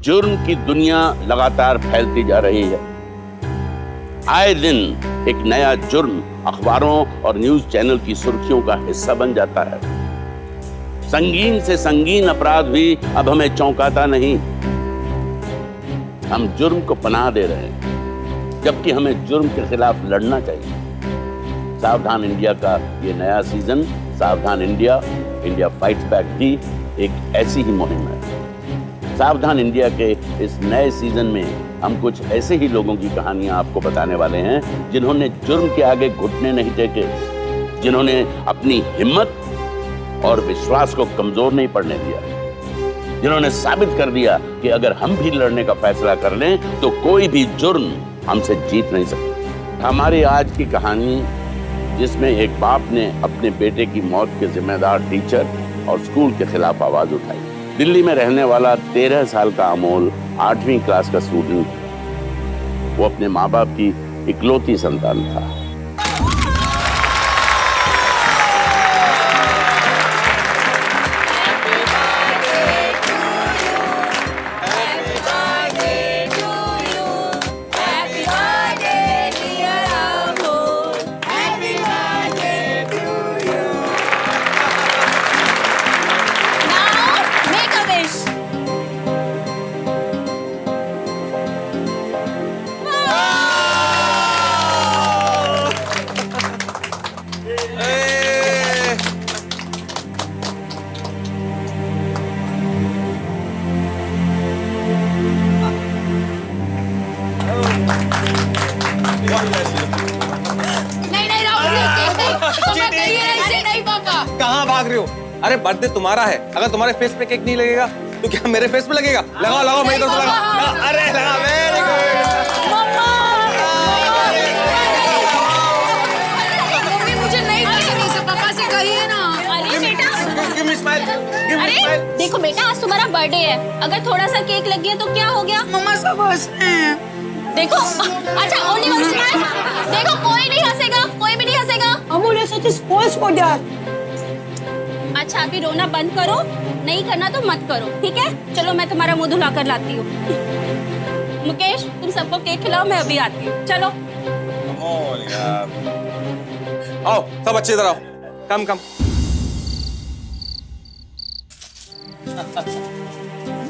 जुर्म की दुनिया लगातार फैलती जा रही है। आए दिन एक नया जुर्म अखबारों और न्यूज चैनल की सुर्खियों का हिस्सा बन जाता है। संगीन से संगीन अपराध भी अब हमें चौंकाता नहीं। हम जुर्म को पनाह दे रहे हैं, जबकि हमें जुर्म के खिलाफ लड़ना चाहिए। सावधान इंडिया का ये नया सीजन सावधान इंडिया, इंडिया फाइट्स बैक की एक ऐसी ही मुहिम है। सावधान इंडिया के इस नए सीजन में हम कुछ ऐसे ही लोगों की कहानियां आपको बताने वाले हैं जिन्होंने जुर्म के आगे घुटने नहीं टेके, जिन्होंने अपनी हिम्मत और विश्वास को कमजोर नहीं पड़ने दिया, जिन्होंने साबित कर दिया कि अगर हम भी लड़ने का फैसला कर लें तो कोई भी जुर्म हमसे जीत नहीं सकता। हमारी आज की कहानी, जिसमें एक बाप ने अपने बेटे की मौत के जिम्मेदार टीचर और स्कूल के खिलाफ आवाज उठाई। दिल्ली में रहने वाला 13 साल का अमोल 8वीं क्लास का स्टूडेंट, वो अपने माँ बाप की इकलौती संतान था। कहाँ भाग रहे हो? अरे बर्थडे तुम्हारा है, अगर तुम्हारे फेस पे केक नहीं लगेगा तो क्या मेरे फेस पे लगेगा? लगाओ लगाओ, मेरी तरफ से लगाओ। अरे लगा, वेरी गुड। मम्मी मुझे नहीं पसंद, इसे पापा से कहिए ना। अरे बेटा, give me smile, give me अरे स्माइल। देखो बेटा, आज तुम्हारा बर्थडे है, अगर थोड़ा सा केक लग गया तो क्या हो गया? मम्मा सब हंस रहे हैं। देखो, अच्छा ओनली वन स्माइल। देखो कोई नहीं हंसेगा, कोई भी नहीं हंसेगा। अमूल ऐसा तो स्पॉइल्स फॉर दैट। अच्छा अभी रोना बंद करो, नहीं करना तो मत करो, ठीक है? चलो मैं तुम्हारा मुंह धुला कर लाती हूँ। मुकेश तुम सबको केक खिलाओ, मैं अभी आती हूँ। चलो अमोल यार, आओ सब अच्छी तरह आओ। Come come.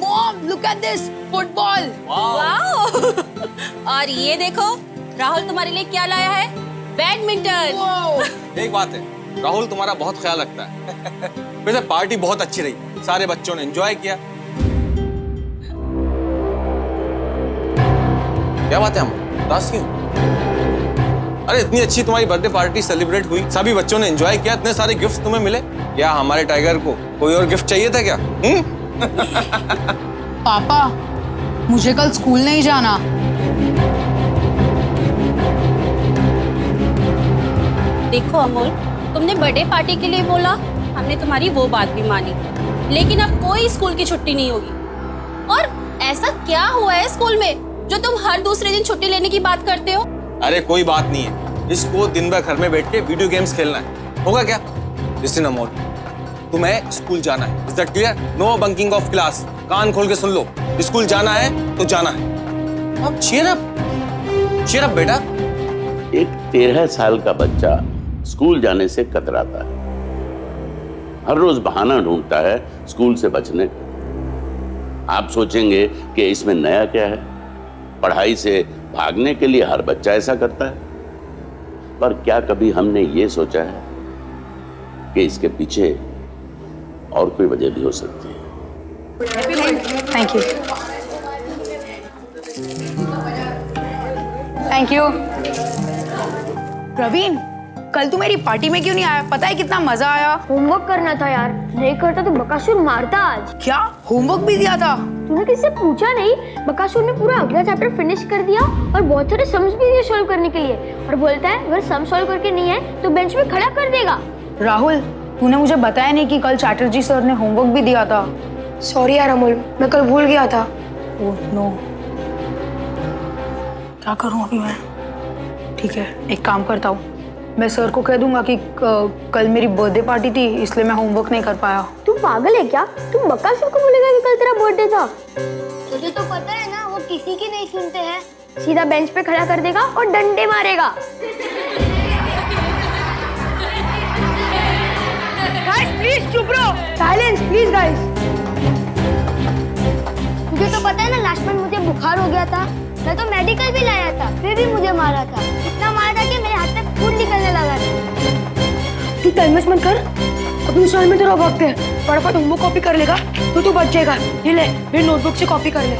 Mom look at this football. Wow. और ये देखो राहुल तुम्हारे लिए क्या लाया है, बैडमिंटन। एक बात है, राहुल तुम्हारा बहुत ख्याल रखता है। वैसे पार्टी बहुत अच्छी रही, सारे बच्चों ने एंजॉय किया। क्या बात है अमोल, उदास क्यों? अरे इतनी अच्छी तुम्हारी बर्थडे पार्टी सेलिब्रेट हुई, सभी बच्चों ने एंजॉय किया, इतने सारे गिफ्ट तुम्हें मिले, क्या हमारे टाइगर को कोई और गिफ्ट चाहिए था क्या? पापा मुझे कल स्कूल नहीं जाना। देखो अमोल, तुमने बर्थडे पार्टी के लिए बोला, हमने तुम्हारी वो बात भी मानी, लेकिन अब कोई स्कूल की छुट्टी नहीं होगी। और ऐसा क्या हुआ है स्कूल में जो तुम हर दूसरे दिन छुट्टी लेने की बात करते हो? अरे कोई बात नहीं है, इसको दिन भर घर में बैठ के वीडियो गेम्स खेलना है, होगा क्या? लिसन अमोल, तुम्हें स्कूल जाना है, is that clear? No bunking of class, कान खोल के सुन लो, स्कूल जाना है तो जाना है। अब चीयर अप बेटा। एक 13 साल का बच्चा स्कूल जाने से कतराता है, हर रोज बहाना ढूंढता है स्कूल से बचने का। आप सोचेंगे कि इसमें नया क्या है, पढ़ाई से भागने के लिए हर बच्चा ऐसा करता है, पर क्या कभी हमने ये सोचा है कि इसके पीछे और कोई वजह भी हो सकती है? Thank you. Thank you. Praveen कल तू मेरी पार्टी में क्यों नहीं आया? पता है कितना मजा आया। होमवर्क करना था यार, नहीं करता तो बकासुर मारता आज। क्या होमवर्क भी दिया था? तूने किससे पूछा नहीं? बकासुर ने पूरा अगला चैप्टर फिनिश कर दिया और बहुत सारे सम्स भी दिए सॉल्व करने के लिए, और बोलता है अगर सम सॉल्व करके नहीं है तो बेंच में खड़ा कर देगा। राहुल तूने मुझे बताया नहीं कि कल चैटर्जी सर ने होमवर्क भी दिया था। सॉरी यार अमोल, मैं कल भूल गया था। ओह नो, क्या करूं अभी मैं? ठीक है, एक काम करता हूँ, मैं सर को कह दूंगा कि कल मेरी बर्थडे पार्टी थी इसलिए मैं होमवर्क नहीं कर पाया। तू पागल है क्या? तू बकासुर को बोलेगा कि कल तेरा बर्थडे था? तुझे तो पता है ना वो किसी की नहीं सुनते हैं। सीधा बेंच पे खड़ा कर देगा और डंडे मारेगा। गाइस प्लीज चुप रहो, साइलेंस प्लीज गाइस। तुझे तो पता है ना लास्ट मंथ मुझे बुखार हो गया था, मैं तो मेडिकल भी लाया था, फिर भी मुझे मारा था। इतना मारा था कि मेरे हाथ से खून निकलने लगा था। तू टाइम वेस्ट मत कर, अपनी साल में तेरा वक्त है। फटाफट होमवर्क कॉपी कर लेगा तो तू बच जाएगा। ये ले, मेरी नोटबुक से कॉपी कर ले।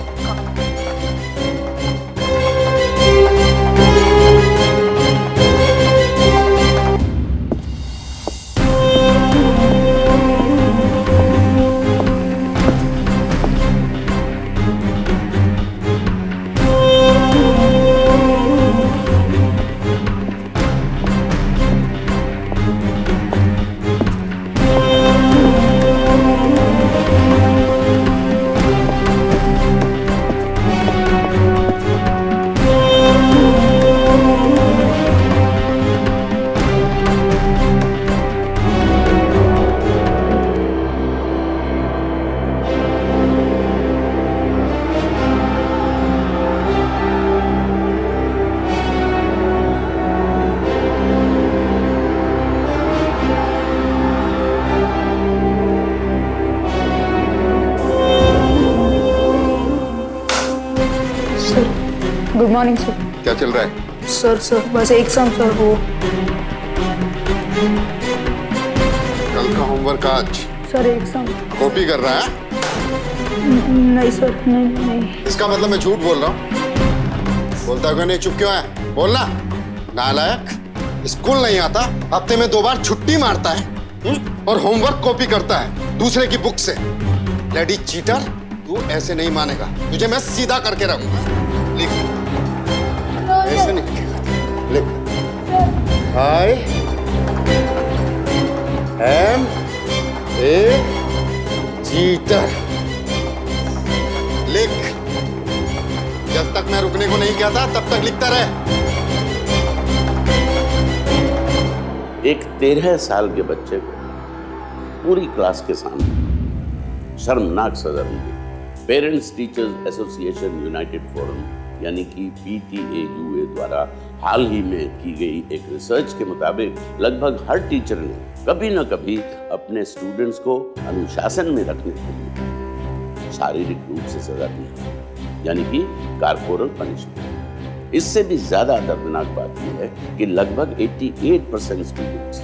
Good morning sir. क्या चल रहा है? सर बस एग्जाम सर। वो कल का होमवर्क आज सर एग्जाम। कॉपी कर रहा है? नहीं सर, नहीं। इसका मतलब मैं झूठ बोल रहा हूँ? बोलता क्यों नहीं, चुप क्यों है? बोलना। नालायक, स्कूल नहीं आता, हफ्ते में 2 बार छुट्टी मारता है और होमवर्क कॉपी करता है दूसरे की बुक से। लेडी चीटर, तू ऐसे नहीं मानेगा, तुझे मैं सीधा करके रहूंगा। लिख, ऐसे नहीं लिख। I am a cheater। लिख। जब तक मैं रुकने को नहीं कहता तब तक लिखता रहे। एक 13 साल के बच्चे को पूरी क्लास के सामने शर्मनाक सजा दी गई। Parents teachers association United forum यानी कि PTAUA द्वारा हाल ही में की गई एक रिसर्च के मुताबिक लगभग हर टीचर ने कभी न कभी अपने स्टूडेंट्स को अनुशासन में रखने के लिए शारीरिक रूप से सजा दी है, यानी कि कॉर्पोरल पनिशमेंट। इससे भी ज्यादा दर्दनाक बात यह है कि लगभग 88% स्टूडेंट्स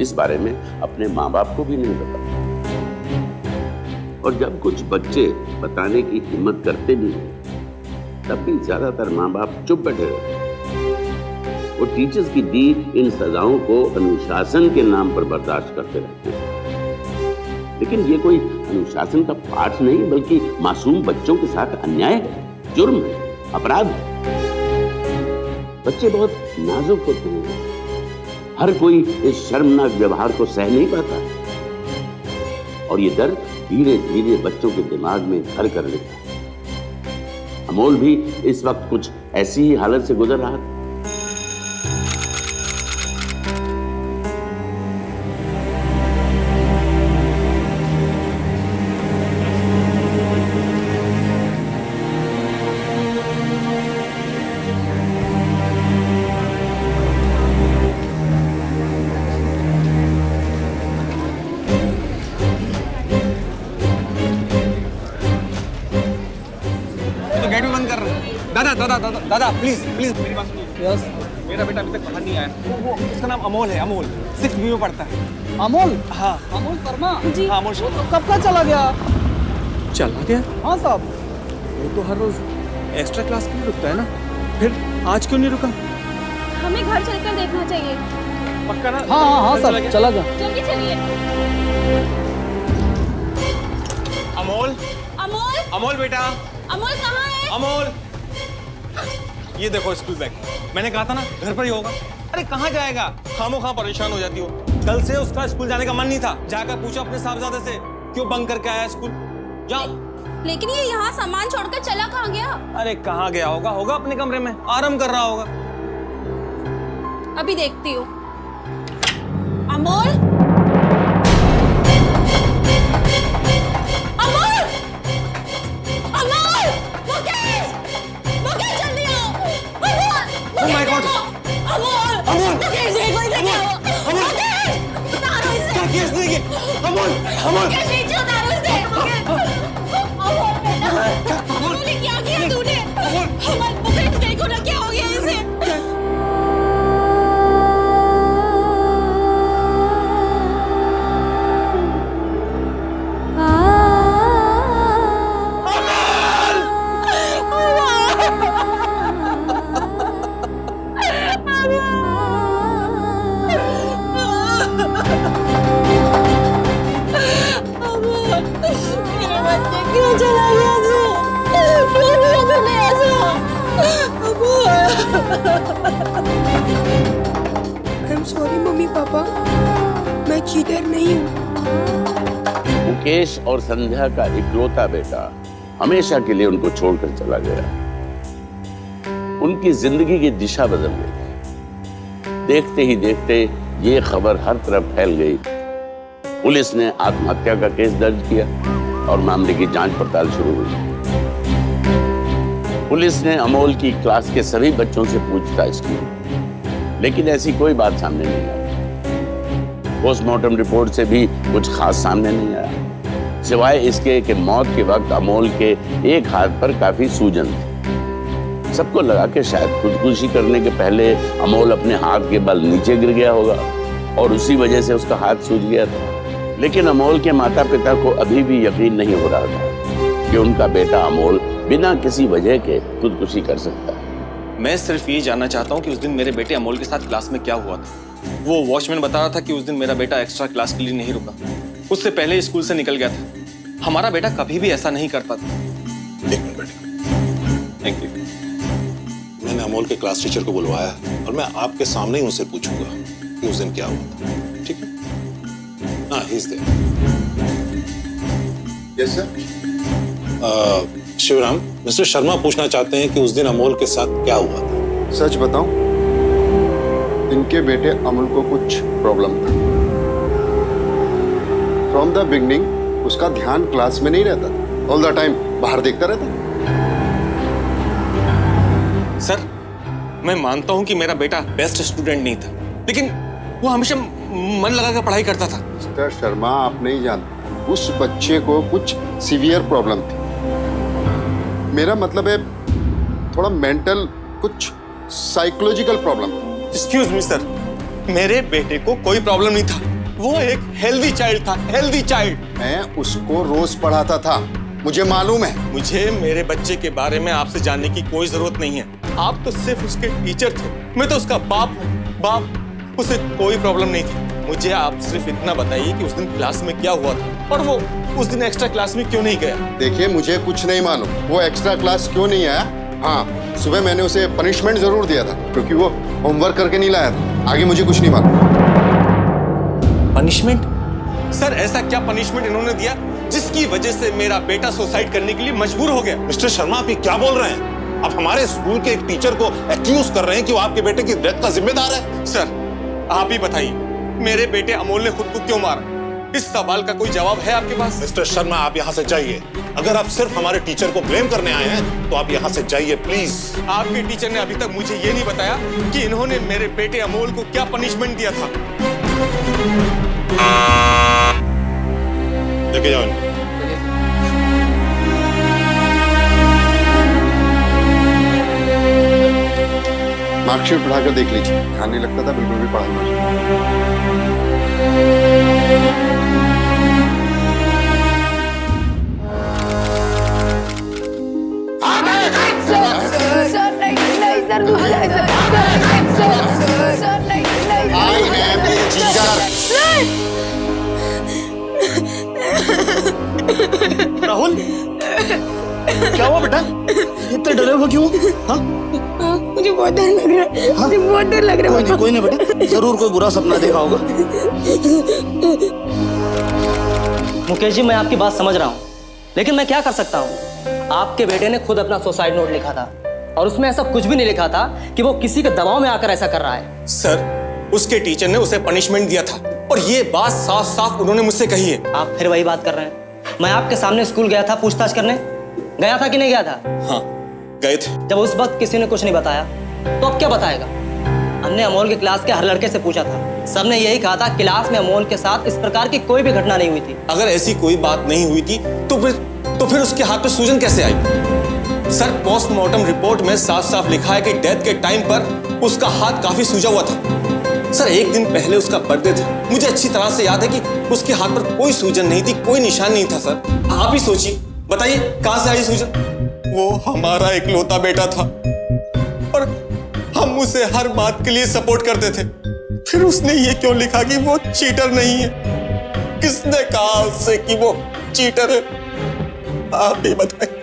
इस बारे में अपने माँ बाप को भी नहीं बताते, और जब कुछ बच्चे बताने की हिम्मत करते भी हैं तब भी ज्यादातर माँ बाप चुप बैठे रहते हैं। वो टीचर्स की दी इन सजाओं को अनुशासन के नाम पर बर्दाश्त करते रहते हैं। लेकिन ये कोई अनुशासन का पाठ नहीं, बल्कि मासूम बच्चों के साथ अन्याय है, जुर्म है, अपराध है। बच्चे बहुत नाजुक होते हैं, हर कोई इस शर्मनाक व्यवहार को सह नहीं पाता, और ये डर धीरे धीरे बच्चों के दिमाग में घर कर लेता है। अमोल भी इस वक्त कुछ ऐसी ही हालत से गुजर रहा था। गेट भी बंद कर रहे हैं। दादा प्लीज मेरी बात सुनिए। यस, मेरा बेटा अभी तक बाहर नहीं आया। वो उसका नाम अमोल है, अमोल 6th B में पढ़ता है। अमोल? हाँ, अमोल शर्मा जी। हाँ अमोल शर्मा। कब का चला गया? चला गया? हाँ साहब। वो तो हर रोज एक्स्ट्रा क्लास के लिए रुकता है ना, फिर आज क्यों नहीं रुका? हमें घर चलकर देखना चाहिए। पक्का ना? हाँ साहब, चला गया। जल्दी चलिए। अमोल, अमोल बेटा, अमोल कहाँ है? अमोल, ये देखो स्कूल बैग। मैंने कहा था ना घर पर ही होगा। अरे कहाँ जाएगा, खामोखा परेशान हो जाती हो। कल से उसका स्कूल जाने का मन नहीं था। जाकर पूछो अपने साहबजादे से क्यों बंक करके आया स्कूल। जाओ। लेकिन ये यहाँ सामान छोड़कर चला कहाँ गया? अरे कहाँ गया होगा अपने कमरे में आराम कर रहा होगा। अभी देखती हूँ। अमोल, अमोल, अमोल, मुकेश नीचे उतारो उसे। अमोल बेटा, अमोल ने क्या किया तूने? अमोल, मुकेश देखो ना क्या हो गया इसे। मेरा बच्चा क्यों चला गया तू? क्यों किया तूने ऐसा? I am sorry mummy papa, मैं चीटर नहीं हूँ। मुकेश और संध्या का इकलौता बेटा हमेशा के लिए उनको छोड़कर चला गया। उनकी जिंदगी की दिशा बदल गई। देखते ही देखते ये खबर हर तरफ फैल गई। पुलिस ने आत्महत्या का केस दर्ज किया और मामले की जांच पड़ताल शुरू हुई। पुलिस ने अमोल की क्लास के सभी बच्चों से पूछताछ की, लेकिन ऐसी कोई बात सामने नहीं आई। पोस्टमार्टम रिपोर्ट से भी कुछ खास सामने नहीं आया, सिवाय इसके कि मौत के वक्त अमोल के एक हाथ पर काफी सूजन थी। सबको लगा कि शायद खुदकुशी करने के पहले अमोल अपने हाथ के बल नीचे गिर गया होगा और उसी वजह से उसका हाथ सूज गया था। लेकिन अमोल के माता पिता को अभी भी यकीन नहीं हो रहा था कि उनका बेटा अमोल बिना किसी वजह के खुदकुशी कर सकता है। मैं सिर्फ ये जानना चाहता हूँ कि उस दिन मेरे बेटे अमोल के साथ क्लास में क्या हुआ था। वो वॉचमैन बता रहा था कि उस दिन मेरा बेटा एक्स्ट्रा क्लास के लिए नहीं रुका, उससे पहले स्कूल से निकल गया था। हमारा बेटा कभी भी ऐसा नहीं करता था। एक मिनट बैठिए। Thank you. मैंने अमोल के क्लास टीचर को बुलवाया और मैं आपके सामने ही उनसे पूछूंगा कि उस दिन क्या हुआ था। ठीक है? हाँ, he is there. Yes sir. Shivram, mister Sharma पूछना चाहते हैं कि उस दिन अमोल के साथ क्या हुआ था। सच बताऊं, इनके बेटे अमोल को कुछ प्रॉब्लम था। फ्रॉम द बिगनिंग उसका ध्यान क्लास में नहीं रहता, ऑल द टाइम बाहर देखता रहता। सर, मैं मानता हूं कि मेरा बेटा बेस्ट स्टूडेंट नहीं था, लेकिन वो हमेशा मन लगाकर पढ़ाई करता था। मिस्टर शर्मा, आप नहीं जानते, उस बच्चे को कुछ सीवियर प्रॉब्लम थी। मेरा मतलब है थोड़ा मेंटल, कुछ psychological problem. Excuse me sir, मेरे बेटे को कोई प्रॉब्लम नहीं था। वो एक हेल्दी चाइल्ड था, हेल्दी चाइल्ड। मैं उसको रोज पढ़ाता था, मुझे मालूम है। मुझे मेरे बच्चे के बारे में आपसे जानने की कोई जरूरत नहीं है। आप तो सिर्फ उसके टीचर थे, मैं तो उसका बाप हूँ। बाप, उसे कोई प्रॉब्लम नहीं थी। मुझे आप सिर्फ इतना बताइए कि उस दिन क्लास में क्या हुआ था और वो उस दिन एक्स्ट्रा क्लास में क्यों नहीं गया। देखिए, मुझे कुछ नहीं मालूम वो एक्स्ट्रा क्लास क्यों नहीं आया। हाँ, सुबह मैंने उसे पनिशमेंट जरूर दिया था क्योंकि वो होमवर्क करके नहीं लाया था। आगे मुझे कुछ नहीं मालूम। पनिशमेंट? सर, ऐसा क्या पनिशमेंट इन्होंने दिया जिसकी वजह से मेरा बेटा सुसाइड करने के लिए मजबूर हो गया? मिस्टर शर्मा, आप ये क्या बोल रहे हैं? आप हमारे स्कूल के एक टीचर को एक्यूज कर रहे हैं कि वो आपके बेटे की डेथ का जिम्मेदार है। सर, आप ही बताइए, मेरे बेटे अमोल ने खुद को क्यों मारा? इस सवाल का कोई जवाब है आपके पास? मिस्टर शर्मा, आप यहाँ से जाइए। अगर आप सिर्फ हमारे टीचर को ब्लेम करने आए हैं तो आप यहाँ से जाइए प्लीज। आपके टीचर ने अभी तक मुझे ये नहीं बताया कि इन्होंने मेरे बेटे अमोल को क्या पनिशमेंट दिया था। लेके जाओ इनको। मार्कशीट पढ़ाकर देख लीजिए, ध्यान नहीं लगता था बिल्कुल भी पढ़ाई। राहुल, क्या हुआ बेटा? इतने डरे हुए क्यों? हाँ? मुझे बहुत डर लग रहा है। मुझे बहुत डर लग रहा है। कोई नहीं बेटा, जरूर कोई बुरा सपना देखा होगा। मुकेश जी, मैं आपकी बात समझ रहा हूँ, लेकिन मैं क्या कर सकता हूँ? आपके बेटे ने खुद अपना सुसाइड नोट लिखा था और उसमें ऐसा कुछ भी नहीं लिखा था कि वो किसी के दबाव में आकर ऐसा कर रहा है। सर, उसके टीचर ने उसे पनिशमेंट दिया था और ये बात साफ साफ उन्होंने मुझसे कही है। आप फिर वही बात कर रहे हैं। मैं आपके सामने स्कूल गया था पूछताछ करने, गया था कि नहीं गया था? हाँ, गए थे। जब उस वक्त किसी ने कुछ नहीं बताया तो अब क्या बताएगा? हमने अमोल के क्लास के हर लड़के से पूछा था, सर ने यही कहा था क्लास में अमोल के साथ इस प्रकार की कोई भी घटना नहीं हुई थी। अगर ऐसी कोई बात नहीं हुई थी तो फिर उसके हाथ पे सूजन कैसे आई? सर पोस्टमार्टम रिपोर्ट में साफ साफ लिखा है कि डेथ के टाइम पर उसका हाथ काफी सूजा हुआ था। सर एक दिन पहले उसका बर्थडे था, मुझे अच्छी तरह से याद है कि उसके हाथ पर कोई सूजन नहीं थी, कोई निशान नहीं था। सर आप ही सोचिए, बताइए कहां से आई सूजन? वो हमारा इकलौता बेटा था और हम उसे हर बात के लिए सपोर्ट करते थे। फिर उसने ये क्यों लिखा कि वो चीटर नहीं है? किसने कहा उससे कि वो चीटर है? आप ही बताइए।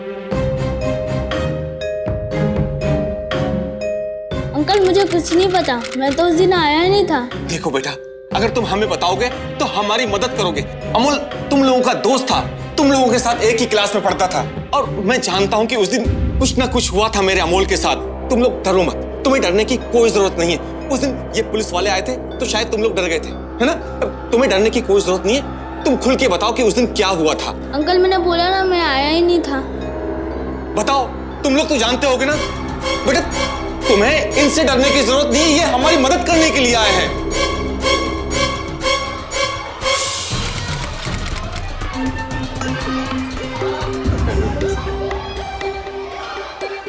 अंकल मुझे कुछ नहीं पता, मैं तो उस दिन आया ही नहीं था। देखो बेटा, अगर तुम हमें बताओगे तो हमारी मदद करोगे। अमोल तुम लोगों का दोस्त था, तुम लोगों के साथ एक ही क्लास में पढ़ता था और मैं जानता हूं कि उस दिन कुछ ना कुछ हुआ था मेरे अमोल के साथ। तुम लोग डरो मत, तुम्हें डरने की कोई जरूरत नहीं है। उस दिन ये पुलिस वाले आए थे तो शायद तुम लोग डर गए थे, है ना? तुम्हें डरने की कोई जरूरत नहीं है। तुम खुल के बताओ कि उस दिन क्या हुआ था। अंकल मैंने बोला ना, मैं आया ही नहीं था। बताओ, तुम लोग तो जानते होगे ना बेटा, तुम्हें इनसे डरने की जरूरत नहीं है, ये हमारी मदद करने के लिए आए हैं।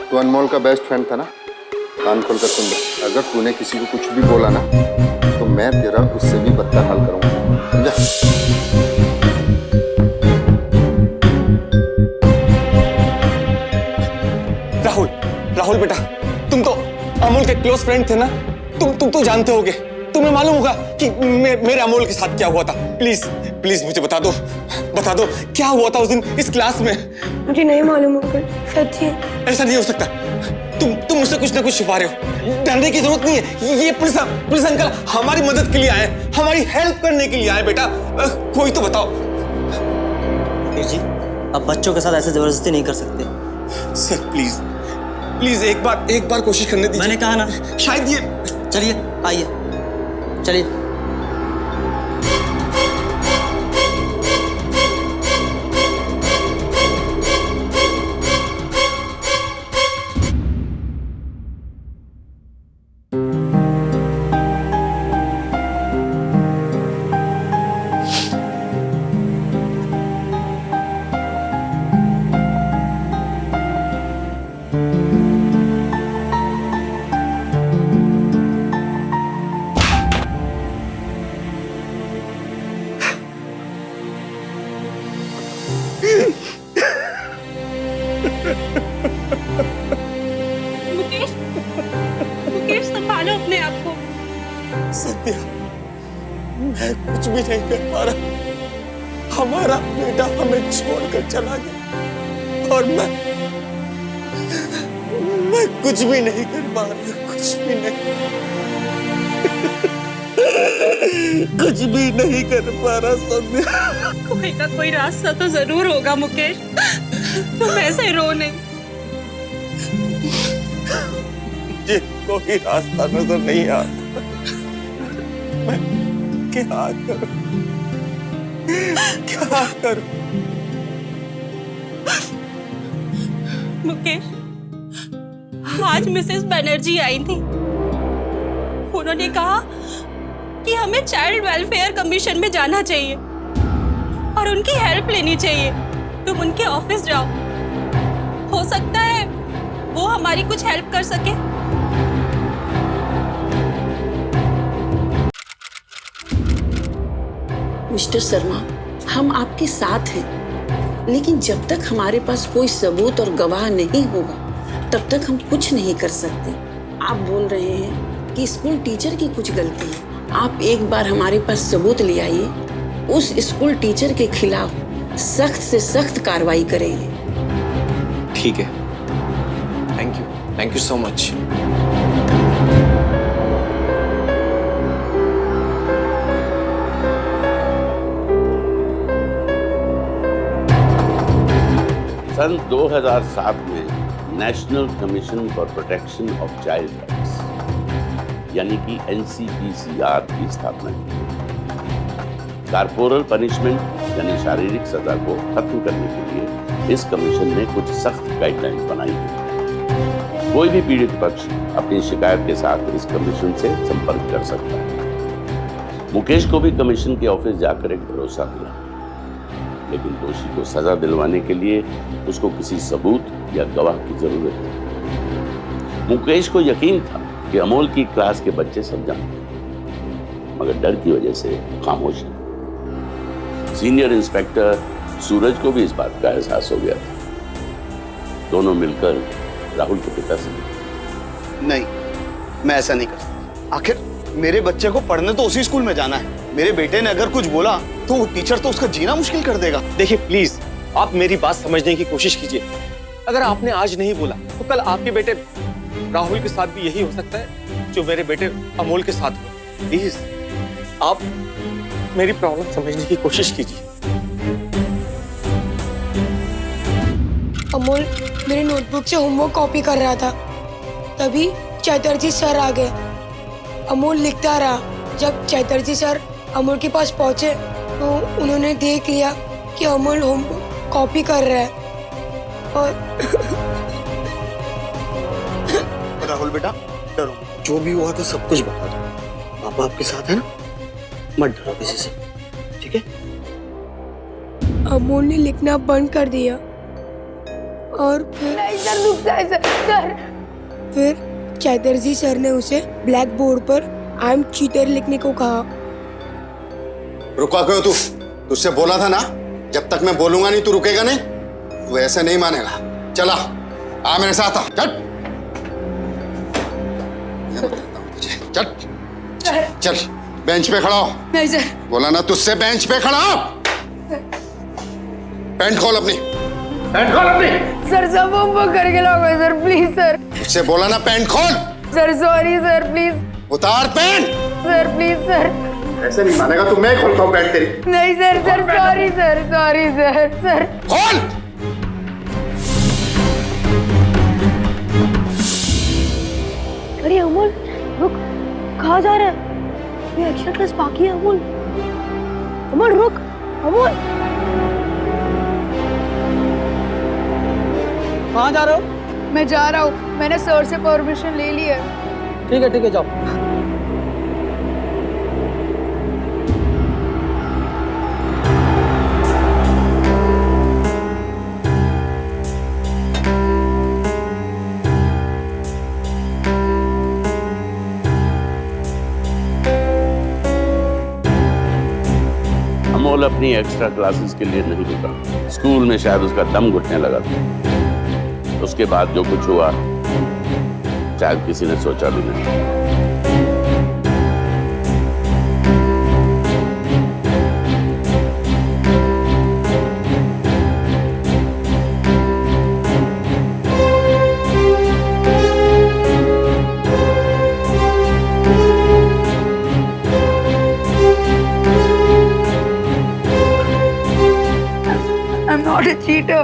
तू अनमोल का बेस्ट फ्रेंड था ना? कान खोल कर सुन ले, अगर तूने किसी को कुछ भी बोला ना तो मैं तेरा उससे भी बदतर हाल करूंगा, समझा? राहुल बेटा, तुम तो अमोल के क्लोज फ्रेंड थे ना, तुम तो जानते होगे, तुम्हें मालूम होगा कि मेरे अमोल के साथ क्या हुआ था। प्लीज प्लीज मुझे बता दो क्या हुआ था उस दिन इस क्लास में। मुझे नहीं मालूम अंकल, सच्ची। ऐसा नहीं हो सकता, तुम मुझसे कुछ ना कुछ छुपा रहे हो। डरने की जरूरत नहीं है, ये पुलिस अंकल हमारी मदद के लिए आए, हमारी हेल्प करने के लिए आए। बेटा कोई तो बताओ। जी अब बच्चों के साथ ऐसे जबरदस्ती नहीं कर सकते। सर प्लीज एक बार कोशिश करने दीजिए। मैंने कहा ना, शायद ये। चलिए आइए, चलिए। मुकेश संभालो अपने आप को। सत्या, मैं कुछ भी नहीं कर पा रहा। हमारा बेटा हमें छोड़कर चला गया और मैं कुछ भी नहीं कर पा रहा, कुछ भी नहीं। कुछ भी नहीं कर पा रहा सत्या। कोई ना कोई रास्ता तो जरूर होगा मुकेश, तुम ऐसे रो नहीं। मुझे कोई रास्ता नजर नहीं आता, मैं क्या करूं? मुकेश, आज मिसेस बनर्जी आई थी, उन्होंने कहा कि हमें चाइल्ड वेलफेयर कमीशन में जाना चाहिए और उनकी हेल्प लेनी चाहिए। तुम उनके ऑफिस जाओ, हो सकता है वो हमारी कुछ हेल्प कर सके। मिस्टर शर्मा, हम आपके साथ हैं, लेकिन जब तक हमारे पास कोई सबूत और गवाह नहीं होगा तब तक हम कुछ नहीं कर सकते। आप बोल रहे हैं कि स्कूल टीचर की कुछ गलती है, आप एक बार हमारे पास सबूत ले आइए, उस स्कूल टीचर के खिलाफ सख्त से सख्त कार्रवाई करेंगे। ठीक है, थैंक यू सो मच। सन 2007 में national commission for protection of child rights यानी कि NCPCR की स्थापना की गई। कारपोरल पनिशमेंट यानी शारीरिक सजा को खत्म करने के लिए इस कमीशन ने कुछ सख्त गाइडलाइंस बनाई हैं। कोई भी पीड़ित पक्ष अपनी शिकायत के साथ इस कमीशन से संपर्क कर सकता है। मुकेश को भी कमीशन के ऑफिस जाकर एक भरोसा मिला, लेकिन दोषी को सजा दिलवाने के लिए उसको किसी सबूत या गवाह की जरूरत थी। मुकेश को यकीन था कि अमोल की क्लास के बच्चे सब जानते, मगर डर की वजह से खामोश है। सीनियर इंस्पेक्टर सूरज को भी इस बात का एहसास हो गया था। दोनों मिलकर राहुल के पिता से नहीं, मैं ऐसा नहीं कर सकता। आखिर मेरे बच्चे को पढ़ने तो उसी स्कूल में जाना है। मेरे बेटे ने अगर कुछ बोला तो वो टीचर तो उसका जीना मुश्किल कर देगा। देखिए प्लीज, आप मेरी बात समझने की कोशिश कीजिए। अगर आपने आज नहीं बोला तो कल आपके बेटे राहुल के साथ भी यही हो सकता है जो मेरे बेटे अमोल के साथ हुआ। प्लीज आप मेरी प्रॉब्लम समझने की कोशिश कीजिए। अमोल मेरे नोटबुक से होमवर्क कॉपी कर रहा था, तभी चैटर्जी सर आ गए। अमोल लिखता रहा। जब चैटर्जी सर अमोल के पास पहुंचे तो उन्होंने देख लिया कि अमोल होमवर्क कॉपी कर रहा है और राहुल बेटा, डरो, जो भी हुआ तो सब कुछ बता दो। पापा आपके साथ है ना, मत डरो किसी से, ठीक है? अमोल ने लिखना बंद कर दिया और फिर चैटर्जी सर ने उसे ब्लैक बोर्ड पर आई एम चीटर लिखने को कहा। रुका क्यों तू? तुझसे बोला था ना, जब तक मैं बोलूंगा नहीं तू रुकेगा नहीं। तू ऐसे नहीं मानेगा। चला आ मेरे साथ आ। चल चल चल, बेंच पे खड़ा हो। नहीं सर। बोला ना तुझसे बेंच पे खड़ा हो। पैंट खोल अपनी, पैंट खोल अपनी। सर सब होमवर्क करके लाओगे सर, प्लीज सर। तुझसे बोला ना पैंट खोल। Sir sorry sir, please. उतार पैंट। Sir please sir. ऐसे नहीं मानेगा तो मैं खोलता हूँ पैंट तेरी। नहीं sir, sir sorry sir, sorry sir, sir. खोल। अरे अमोल रुक, कहाँ जा रहा है? ये एक्स्ट्रा क्लास बाकी है। अमोल, अमोल रुक, अमोल। कहाँ जा रहे हो? मैं जा रहा हूँ, मैंने सर से परमिशन ले ली है। ठीक है जाओ। अमोल अपनी एक्स्ट्रा क्लासेस के लिए नहीं रुका। स्कूल में शायद उसका दम घुटने लगा था। उसके बाद जो कुछ हुआ शायद किसी ने सोचा भी नहीं। I'm not a cheater.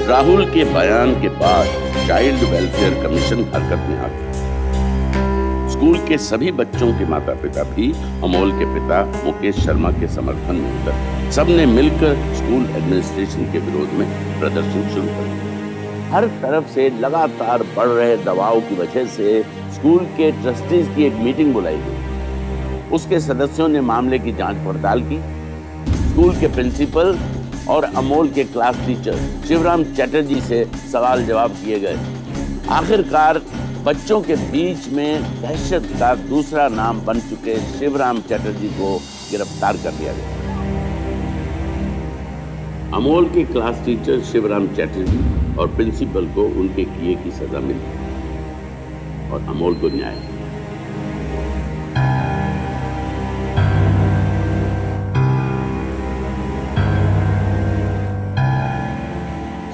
Rahul के बयान के बाद चाइल्ड वेलफेयर कमीशन हरकत में आ गई। स्कूल के सभी बच्चों के माता पिता भी अमोल के पिता मुकेश शर्मा के समर्थन में उतर सबने मिलकर स्कूल एडमिनिस्ट्रेशन के विरोध में प्रदर्शन शुरू कर दिया। हर तरफ से लगातार बढ़ रहे दबाव की वजह से स्कूल के ट्रस्टीज की एक मीटिंग बुलाई गई। उसके सदस्यों ने मामले की जांच पड़ताल की। स्कूल के प्रिंसिपल और अमोल के क्लास टीचर शिवराम चैटर्जी से सवाल जवाब किए गए। आखिरकार बच्चों के बीच में दहशत का दूसरा नाम बन चुके शिवराम चैटर्जी को गिरफ्तार कर लिया गया। अमोल के क्लास टीचर शिवराम चैटर्जी और प्रिंसिपल को उनके किए की सजा मिली और अमोल को न्याय।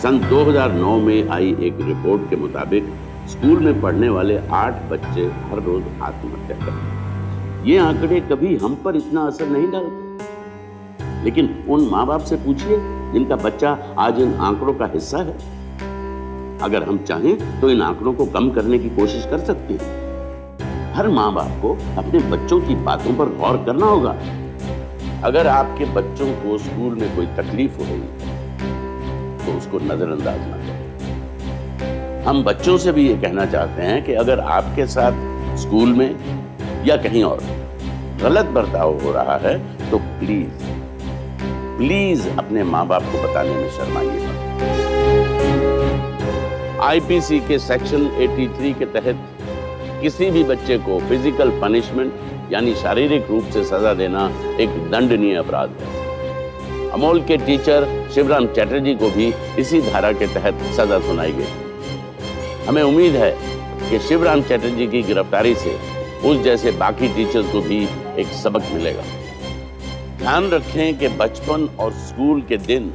सन 2009 में आई एक रिपोर्ट के मुताबिक स्कूल में पढ़ने वाले 8 बच्चे हर रोज आत्महत्या करते। ये आंकड़े कभी हम पर इतना असर नहीं डालते, लेकिन उन माँ बाप से पूछिए जिनका बच्चा आज इन आंकड़ों का हिस्सा है। अगर हम चाहें तो इन आंकड़ों को कम करने की कोशिश कर सकते हैं। हर माँ बाप को अपने बच्चों की बातों पर गौर करना होगा। अगर आपके बच्चों को स्कूल में कोई तकलीफ हो रही है तो उसको नजरअंदाज ना करें। हम बच्चों से भी ये कहना चाहते हैं कि अगर आपके साथ स्कूल में या कहीं और गलत बर्ताव हो रहा है तो प्लीज प्लीज अपने माँ बाप को बताने में शर्माइए मत। आईपीसी के सेक्शन 83 के तहत किसी भी बच्चे को फिजिकल पनिशमेंट यानी शारीरिक रूप से सजा देना एक दंडनीय अपराध है। अमोल के टीचर शिवराम चैटर्जी को भी इसी धारा के तहत सजा सुनाई गई। हमें उम्मीद है कि शिवराम चैटर्जी की गिरफ्तारी से उस जैसे बाकी टीचर्स को भी एक सबक मिलेगा। ध्यान रखें कि बचपन और स्कूल के दिन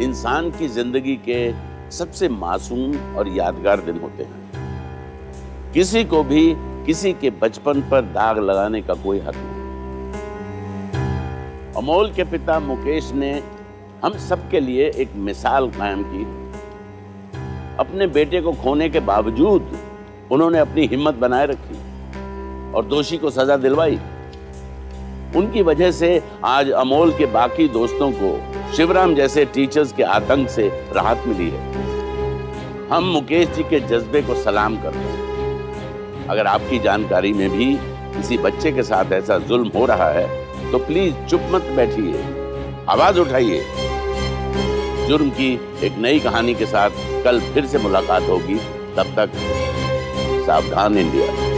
इंसान की जिंदगी के सबसे मासूम और यादगार दिन होते हैं। किसी को भी किसी के बचपन पर दाग लगाने का कोई हक नहीं। अमोल के पिता मुकेश ने हम सबके लिए एक मिसाल कायम की। अपने बेटे को खोने के बावजूद उन्होंने अपनी हिम्मत बनाए रखी और दोषी को सजा दिलवाई। उनकी वजह से आज अमोल के बाकी दोस्तों को शिवराम जैसे टीचर्स के आतंक से राहत मिली है। हम मुकेश जी के जज्बे को सलाम करते हैं। अगर आपकी जानकारी में भी किसी बच्चे के साथ ऐसा जुल्म हो रहा है तो प्लीज चुप मत बैठिए, आवाज उठाइए। जुर्म की एक नई कहानी के साथ कल फिर से मुलाकात होगी। तब तक सावधान इंडिया।